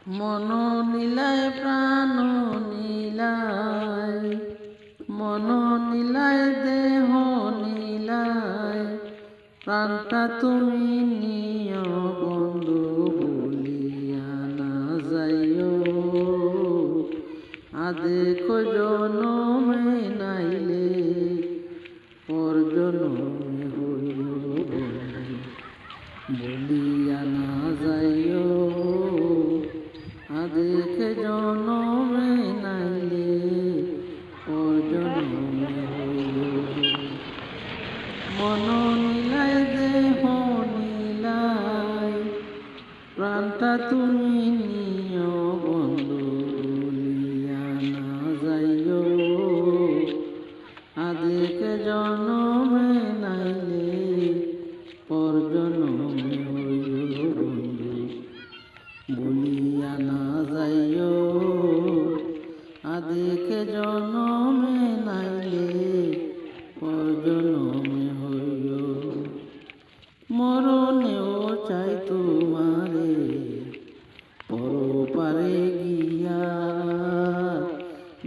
মন নীলায় প্রাণ নীলায়, মন নীলায় দেহ নীলায়, প্রাণটা তুমি নিও বন্ধু বলিয়া না যাইও। আদেক জনমে নাইলে পর জনমে হইও বন্ধু বলিয়া না যাইও। আদেক জনমে নাইলে পর জনমে হইও। মন নীলায় দেহ নীলায়, প্রাণটা তুমি নিও বন্ধু বলিয়া না যাইও। আদেক জনমে নাইলে পর জনমে হইও বন্ধু বলিয়া না যাইও। আদেক জনমে নাইলে পর জনমে হইও। মরণেও চাই তোমারে পরপারে গিয়া,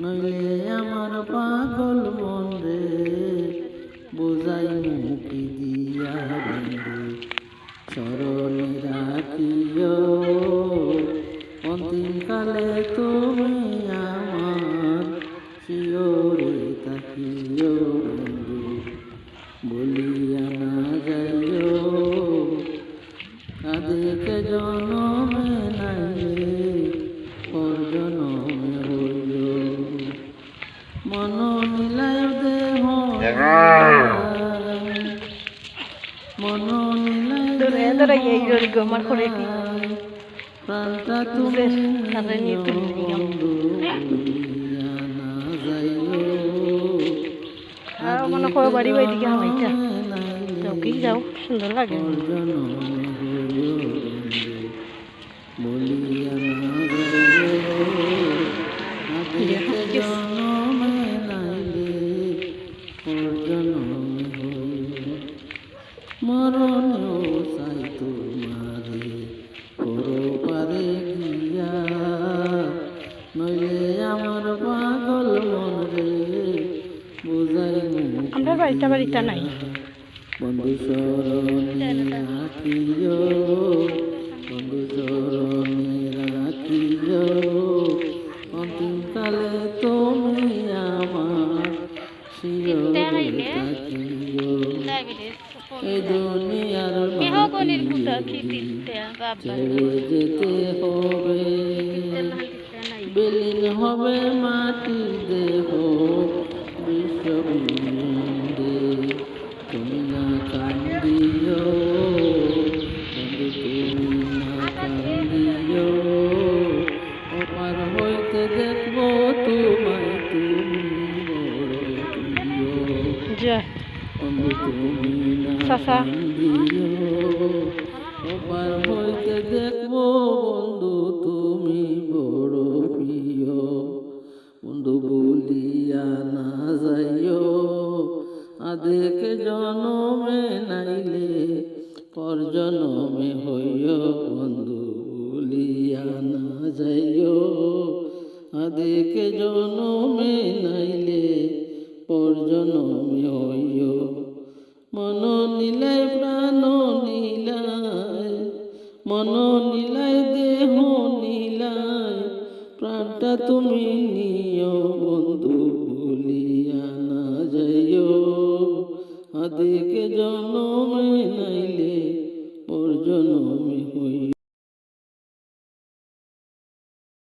নইলে আমার পাগল মন রে বোঝাই মুখি দিয়া বন্ধু চরণে রাখিও। অন্তিমকালে তুমি আমার শিওরে তাকিও বন্ধু বলিয়া না যাইও। আদেক জনমে নাইলে পর জনমে হইও। মন নীলায় দেহ নীলায়, মন নীলায় প্রাণটা তুমি বন্ধু বলিয়া না যাইও। বাড়ি বাড়ি দিকে যাও সুন্দর লাগে। বলিয়া না যাইও। আদেক জনমে নাইলে পর জনমে হইও। মরণেও চাই তোমারে পরপারে গিয়া, নইলে আমার পাগল মন রে বোঝাই আমরা বাড়িটা নাই বন্ধু চরণে রাখিও। বন্ধু চরণে রাখিও। অন্তিমকালে তুমি আমার শিওরে তাকিও। এই দুনিয়ার মাটি ছেড়ে যেতে হবে, বিলীন হবে মাটির দেহ বিশ্বব্রহ্মাণ্ডে। তুমি না কান্দিও বন্ধু তুমি না কান্দিও। অপার হইতে দেখবো তোমায় তুমি বড় প্রিয় বন্ধু তুমি না কান্দিও। অপার হইতে দেখবো বন্ধু তুমি বড় প্রিয় বন্ধু বলিয়া না যাইও। আদেক জনমে নাইলে পর জনমে হইও বন্ধু বলিয়া না যাইও। আদেক জনমে নাইলে পর জনমে হইও। মন নীলায় প্রাণ নীলায়, মন নীলায় দেহ নীলায়, প্রাণটা তুমি নিও বন্ধু বলিয়া না যাইও। আদেক জনমে নাইলে পর জনমে হইও।